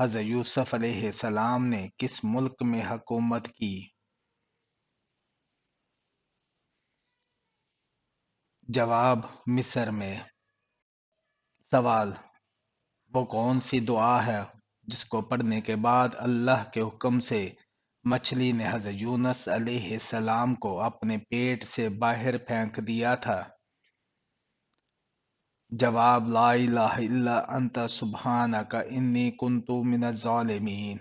حضرت یوسف علیہ السلام نے کس ملک میں حکومت کی؟ جواب مصر میں۔ سوال، وہ کون سی دعا ہے جس کو پڑھنے کے بعد اللہ کے حکم سے مچھلی نے حضرت یونس علیہ السلام کو اپنے پیٹ سے باہر پھینک دیا تھا؟ جواب، لا الہ الا انت سبحانک انی کنت من الظالمین۔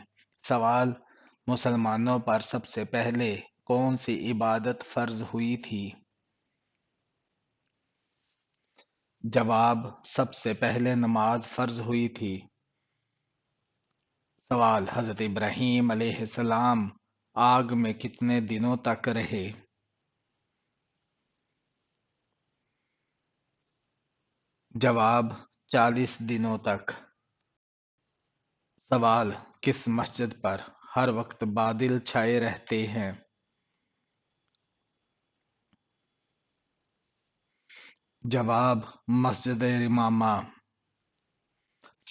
سوال، مسلمانوں پر سب سے پہلے کون سی عبادت فرض ہوئی تھی؟ جواب، سب سے پہلے نماز فرض ہوئی تھی۔ سوال، حضرت ابراہیم علیہ السلام آگ میں کتنے دنوں تک رہے؟ جواب، 40 دنوں تک۔ سوال، کس مسجد پر ہر وقت بادل چھائے رہتے ہیں؟ جواب، مسجد امامہ۔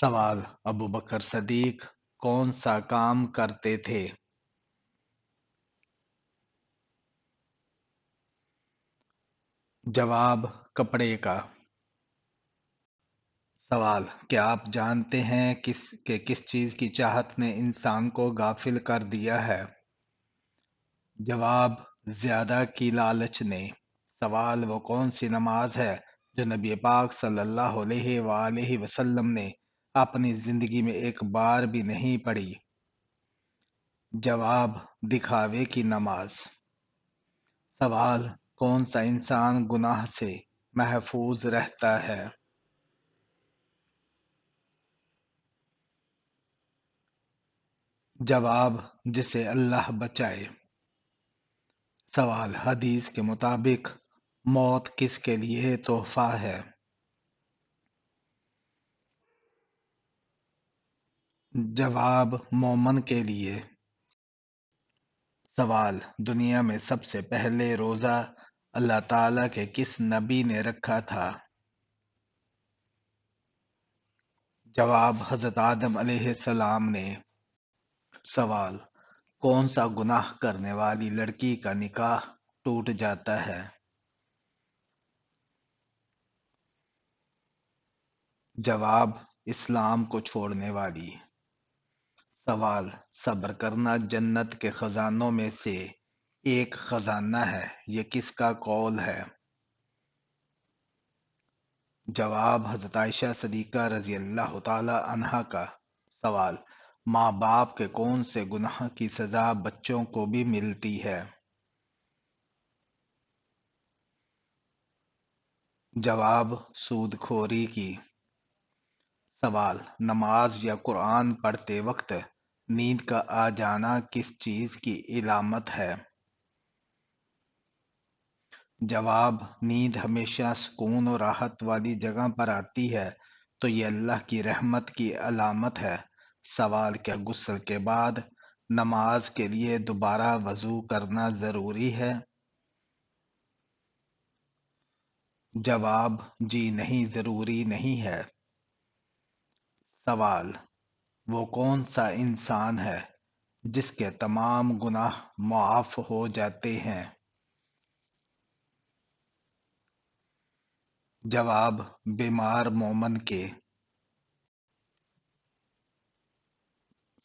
سوال، ابو بکر صدیق کون سا کام کرتے تھے؟ جواب، کپڑے کا۔ سوال، کیا آپ جانتے ہیں کہ کس چیز کی چاہت نے انسان کو غافل کر دیا ہے؟ جواب، زیادہ کی لالچ نے۔ سوال، وہ کون سی نماز ہے جو نبی پاک صلی اللہ علیہ وآلہ وسلم نے اپنی زندگی میں ایک بار بھی نہیں پڑھی؟ جواب، دکھاوے کی نماز۔ سوال، کون سا انسان گناہ سے محفوظ رہتا ہے؟ جواب، جسے اللہ بچائے۔ سوال، حدیث کے مطابق موت کس کے لیے تحفہ ہے؟ جواب، مومن کے لیے۔ سوال، دنیا میں سب سے پہلے روزہ اللہ تعالیٰ کے کس نبی نے رکھا تھا؟ جواب، حضرت آدم علیہ السلام نے۔ سوال، کون سا گناہ کرنے والی لڑکی کا نکاح ٹوٹ جاتا ہے؟ جواب، اسلام کو چھوڑنے والی۔ سوال، صبر کرنا جنت کے خزانوں میں سے ایک خزانہ ہے، یہ کس کا قول ہے؟ جواب، حضرت عائشہ صدیقہ رضی اللہ تعالی عنہا کا۔ سوال، ماں باپ کے کون سے گناہ کی سزا بچوں کو بھی ملتی ہے؟ جواب، سود خوری کی۔ سوال، نماز یا قرآن پڑھتے وقت نیند کا آ جانا کس چیز کی علامت ہے؟ جواب، نیند ہمیشہ سکون اور راحت والی جگہ پر آتی ہے تو یہ اللہ کی رحمت کی علامت ہے۔ سوال، کیا غسل کے بعد نماز کے لیے دوبارہ وضو کرنا ضروری ہے؟ جواب، جی نہیں، ضروری نہیں ہے۔ سوال، وہ کون سا انسان ہے جس کے تمام گناہ معاف ہو جاتے ہیں؟ جواب، بیمار مومن کے۔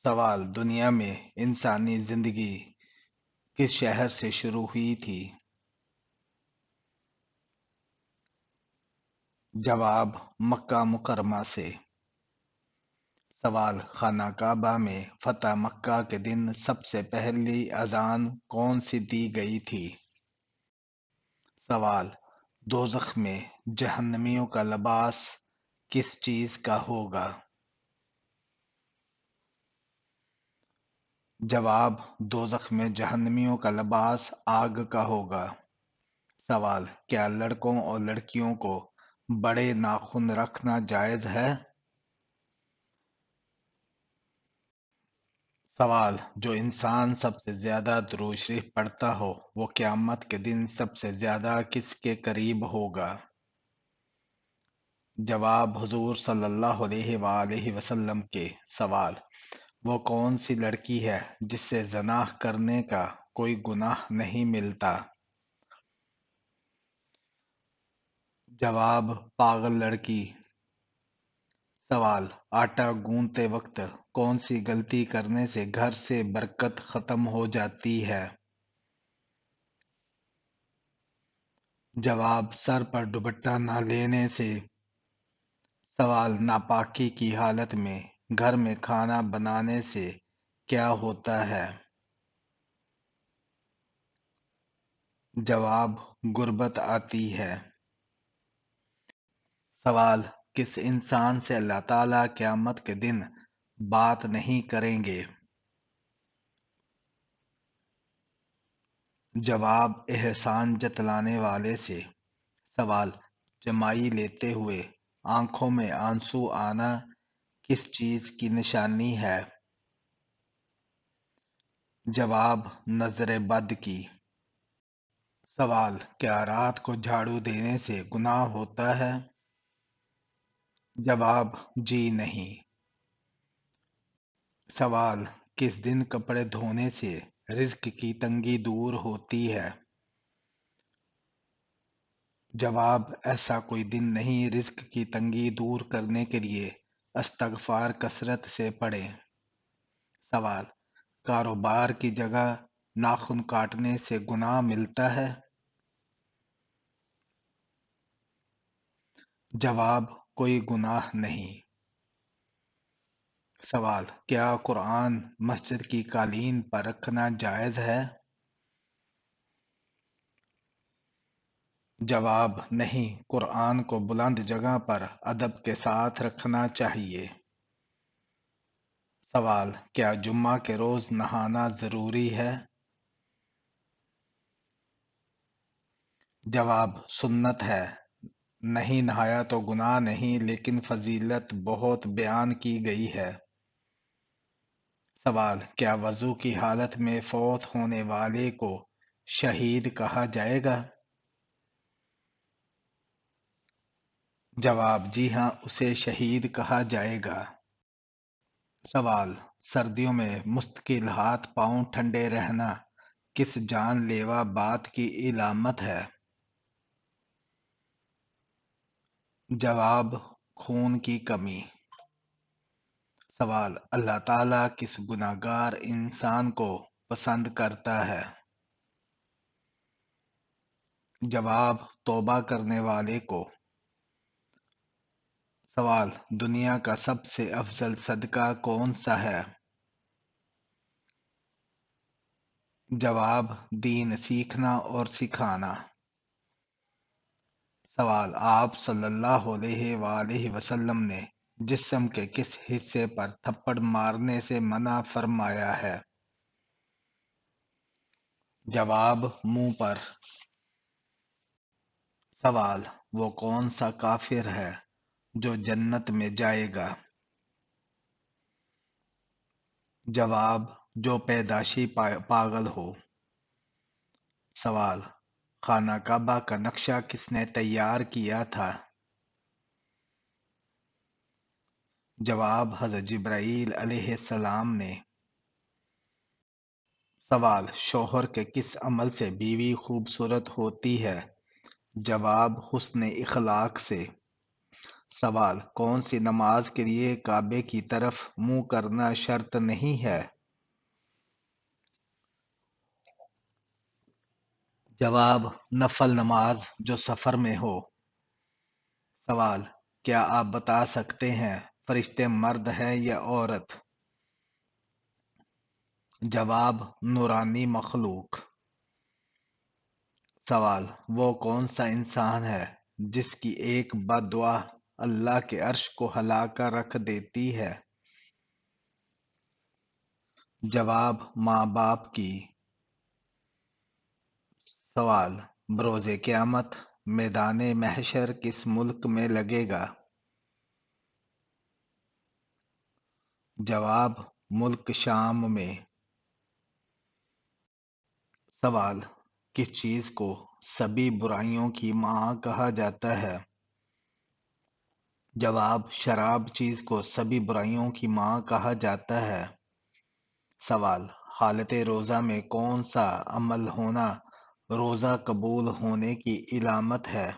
سوال، دنیا میں انسانی زندگی کس شہر سے شروع ہوئی تھی؟ جواب، مکہ مکرمہ سے۔ سوال، خانہ کعبہ میں فتح مکہ کے دن سب سے پہلی اذان کون سی دی گئی تھی؟ سوال، دوزخ میں جہنمیوں کا لباس کس چیز کا ہوگا؟ جواب، دوزخ میں جہنمیوں کا لباس آگ کا ہوگا۔ سوال، کیا لڑکوں اور لڑکیوں کو بڑے ناخن رکھنا جائز ہے؟ سوال، جو انسان سب سے زیادہ درود شریف پڑھتا ہو وہ قیامت کے دن سب سے زیادہ کس کے قریب ہوگا؟ جواب، حضور صلی اللہ علیہ وآلہ وسلم کے۔ سوال، وہ کون سی لڑکی ہے جس سے زنا کرنے کا کوئی گناہ نہیں ملتا؟ جواب: پاگل لڑکی۔ سوال: آٹا گوندتے وقت کون سی غلطی کرنے سے گھر سے برکت ختم ہو جاتی ہے؟ جواب: سر پر دوپٹہ نہ لینے سے۔ سوال: ناپاکی کی حالت میں گھر میں کھانا بنانے سے کیا ہوتا ہے؟ جواب: غربت آتی ہے۔ سوال: کس انسان سے اللہ تعالیٰ قیامت کے دن بات نہیں کریں گے؟ جواب: احسان جتلانے والے سے۔ سوال: جمائی لیتے ہوئے آنکھوں میں آنسو آنا کس چیز کی نشانی ہے؟ جواب: نظر بد کی۔ سوال: کیا رات کو جھاڑو دینے سے گناہ ہوتا ہے؟ جواب: جی نہیں۔ سوال: کس دن کپڑے دھونے سے رزق کی تنگی دور ہوتی ہے؟ جواب: ایسا کوئی دن نہیں، رزق کی تنگی دور کرنے کے لیے استغفار کثرت سے پڑھیں۔ سوال: کاروبار کی جگہ ناخن کاٹنے سے گناہ ملتا ہے؟ جواب: کوئی گناہ نہیں۔ سوال: کیا قرآن مسجد کی قالین پر رکھنا جائز ہے؟ جواب: نہیں، قرآن کو بلند جگہ پر ادب کے ساتھ رکھنا چاہیے۔ سوال: کیا جمعہ کے روز نہانا ضروری ہے؟ جواب: سنت ہے، نہیں نہایا تو گناہ نہیں، لیکن فضیلت بہت بیان کی گئی ہے۔ سوال: کیا وضو کی حالت میں فوت ہونے والے کو شہید کہا جائے گا؟ جواب: جی ہاں، اسے شہید کہا جائے گا۔ سوال: سردیوں میں مستقل ہاتھ پاؤں ٹھنڈے رہنا کس جان لیوا بات کی علامت ہے؟ جواب: خون کی کمی۔ سوال: اللہ تعالیٰ کس گناہگار انسان کو پسند کرتا ہے؟ جواب: توبہ کرنے والے کو۔ سوال: دنیا کا سب سے افضل صدقہ کون سا ہے؟ جواب: دین سیکھنا اور سکھانا۔ سوال: آپ صلی اللہ علیہ وآلہ وسلم نے جسم کے کس حصے پر تھپڑ مارنے سے منع فرمایا ہے؟ جواب: منہ پر۔ سوال: وہ کون سا کافر ہے جو جنت میں جائے گا؟ جواب: جو پیدائشی پاگل ہو۔ سوال: خانہ کعبہ کا نقشہ کس نے تیار کیا تھا؟ جواب: حضرت جبرائیل علیہ السلام نے۔ سوال: شوہر کے کس عمل سے بیوی خوبصورت ہوتی ہے؟ جواب: حسن اخلاق سے۔ سوال: کون سی نماز کے لیے کعبے کی طرف منہ کرنا شرط نہیں ہے؟ جواب: نفل نماز جو سفر میں ہو۔ سوال: کیا آپ بتا سکتے ہیں فرشتے مرد ہے یا عورت؟ جواب: نورانی مخلوق۔ سوال: وہ کون سا انسان ہے جس کی ایک بد دعا اللہ کے عرش کو ہلا کر رکھ دیتی ہے؟ جواب: ماں باپ کی۔ سوال: بروز قیامت میدان محشر کس ملک میں لگے گا؟ جواب: ملک شام میں۔ سوال: کس چیز کو سبھی برائیوں کی ماں کہا جاتا ہے؟ جواب: شراب چیز کو سبھی برائیوں کی ماں کہا جاتا ہے۔ سوال: حالت روزہ میں کون سا عمل ہونا روزہ قبول ہونے کی علامت ہے؟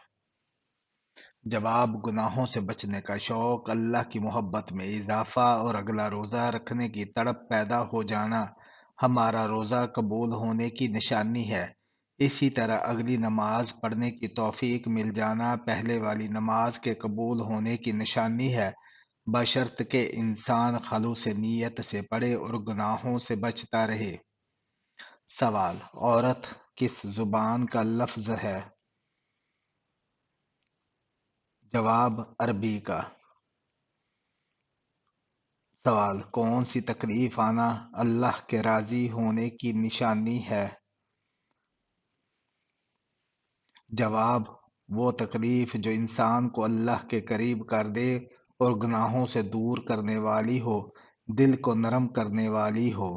جواب: گناہوں سے بچنے کا شوق، اللہ کی محبت میں اضافہ اور اگلا روزہ رکھنے کی تڑپ پیدا ہو جانا ہمارا روزہ قبول ہونے کی نشانی ہے۔ اسی طرح اگلی نماز پڑھنے کی توفیق مل جانا پہلے والی نماز کے قبول ہونے کی نشانی ہے، بشرط کہ انسان خلوص نیت سے پڑھے اور گناہوں سے بچتا رہے۔ سوال: عورت کس زبان کا لفظ ہے؟ جواب: عربی کا۔ سوال: کون سی تکلیف آنا اللہ کے راضی ہونے کی نشانی ہے؟ جواب: وہ تکلیف جو انسان کو اللہ کے قریب کر دے اور گناہوں سے دور کرنے والی ہو، دل کو نرم کرنے والی ہو۔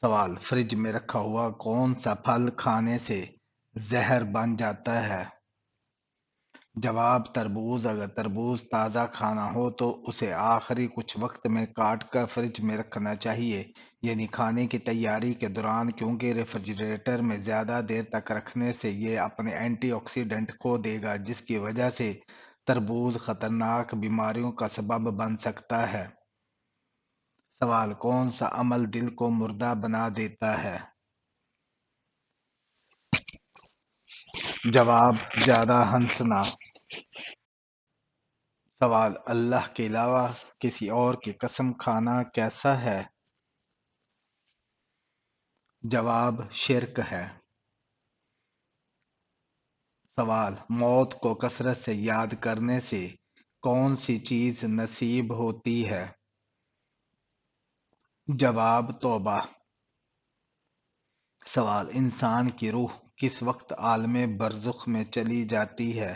سوال: فریج میں رکھا ہوا کون سا پھل کھانے سے زہر بن جاتا ہے؟ جواب: تربوز۔ اگر تربوز تازہ کھانا ہو تو اسے آخری کچھ وقت میں کاٹ کر فریج میں رکھنا چاہیے، یعنی کھانے کی تیاری کے دوران، کیونکہ ریفریجریٹر میں زیادہ دیر تک رکھنے سے یہ اپنے اینٹی آکسیڈنٹ کھو دے گا، جس کی وجہ سے تربوز خطرناک بیماریوں کا سبب بن سکتا ہے۔ سوال: کون سا عمل دل کو مردہ بنا دیتا ہے؟ جواب: زیادہ ہنسنا۔ سوال: اللہ کے علاوہ کسی اور کی قسم کھانا کیسا ہے؟ جواب: شرک ہے۔ سوال: موت کو کثرت سے یاد کرنے سے کون سی چیز نصیب ہوتی ہے؟ جواب: توبہ۔ سوال: انسان کی روح کس وقت عالم برزخ میں چلی جاتی ہے؟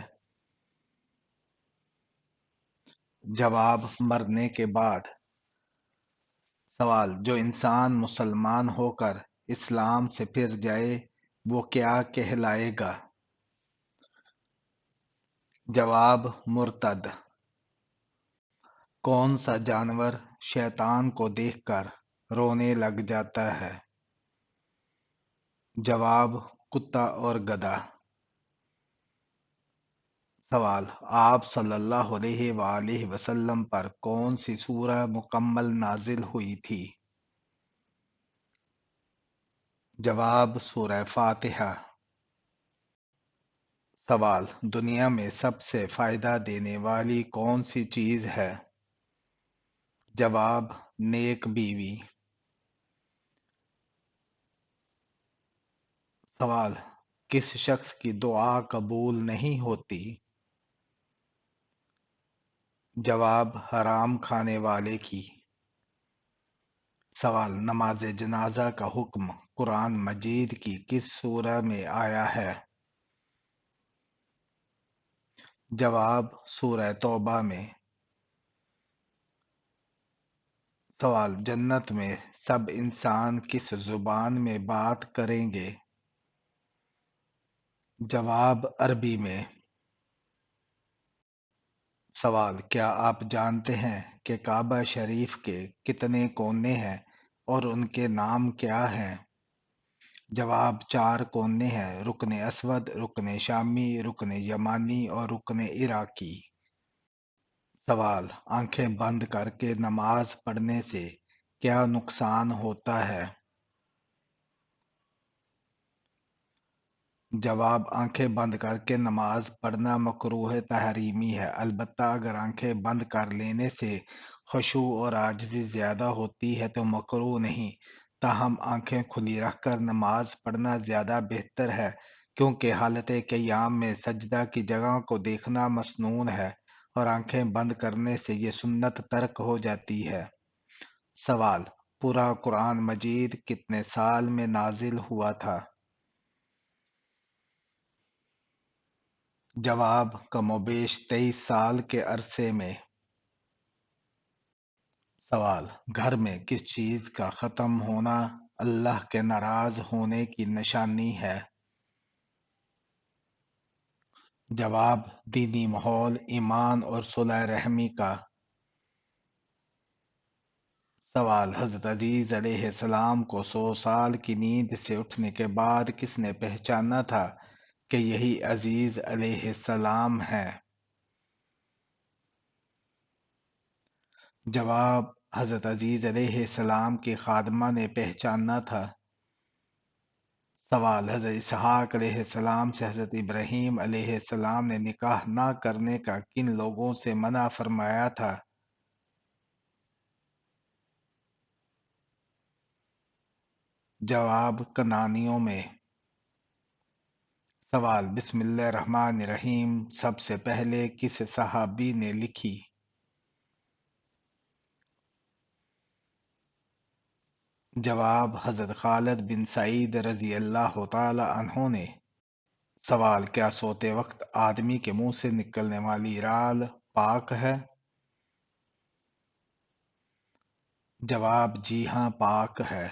جواب: مرنے کے بعد۔ سوال: جو انسان مسلمان ہو کر اسلام سے پھر جائے وہ کیا کہلائے گا؟ جواب: مرتد۔ کون سا جانور شیطان کو دیکھ کر رونے لگ جاتا ہے؟ جواب: کتا اور گدھا۔ سوال: آپ صلی اللہ علیہ وآلہ وسلم پر کون سی سورہ مکمل نازل ہوئی تھی؟ جواب: سورہ فاتحہ۔ سوال: دنیا میں سب سے فائدہ دینے والی کون سی چیز ہے؟ جواب: نیک بیوی۔ سوال: کس شخص کی دعا قبول نہیں ہوتی؟ جواب: حرام کھانے والے کی۔ سوال: نماز جنازہ کا حکم قرآن مجید کی کس سورہ میں آیا ہے؟ جواب: سورہ توبہ میں۔ سوال: جنت میں سب انسان کس زبان میں بات کریں گے؟ جواب: عربی میں۔ سوال: کیا آپ جانتے ہیں کہ کعبہ شریف کے کتنے کونے ہیں اور ان کے نام کیا ہیں؟ جواب: 4 کونے ہیں، رکن اسود، رکن شامی، رکن یمانی اور رکن عراقی۔ سوال: آنکھیں بند کر کے نماز پڑھنے سے کیا نقصان ہوتا ہے؟ جواب: آنکھیں بند کر کے نماز پڑھنا مکروہ تحریمی ہے، البتہ اگر آنکھیں بند کر لینے سے خشوع اور عاجزی زیادہ ہوتی ہے تو مکروہ نہیں، تاہم آنکھیں کھلی رکھ کر نماز پڑھنا زیادہ بہتر ہے، کیونکہ حالت قیام میں سجدہ کی جگہ کو دیکھنا مسنون ہے اور آنکھیں بند کرنے سے یہ سنت ترک ہو جاتی ہے۔ سوال: پورا قرآن مجید کتنے سال میں نازل ہوا تھا؟ جواب: کم و بیش 23 سال کے عرصے میں۔ سوال: گھر میں کس چیز کا ختم ہونا اللہ کے ناراض ہونے کی نشانی ہے؟ جواب: دینی ماحول، ایمان اور صلح رحمی کا۔ سوال: حضرت عزیز علیہ السلام کو 100 سال کی نیند سے اٹھنے کے بعد کس نے پہچانا تھا کہ یہی عزیز علیہ السلام ہے؟ جواب: حضرت عزیز علیہ السلام کی خادمہ نے پہچانا تھا۔ سوال: حضرت اسحاق علیہ السلام سے حضرت ابراہیم علیہ السلام نے نکاح نہ کرنے کا کن لوگوں سے منع فرمایا تھا؟ جواب: کنانیوں میں۔ سوال: بسم اللہ الرحمن الرحیم سب سے پہلے کس صحابی نے لکھی؟ جواب: حضرت خالد بن سعید رضی اللہ تعالی عنہ نے۔ سوال: کیا سوتے وقت آدمی کے منہ سے نکلنے والی رال پاک ہے؟ جواب: جی ہاں، پاک ہے۔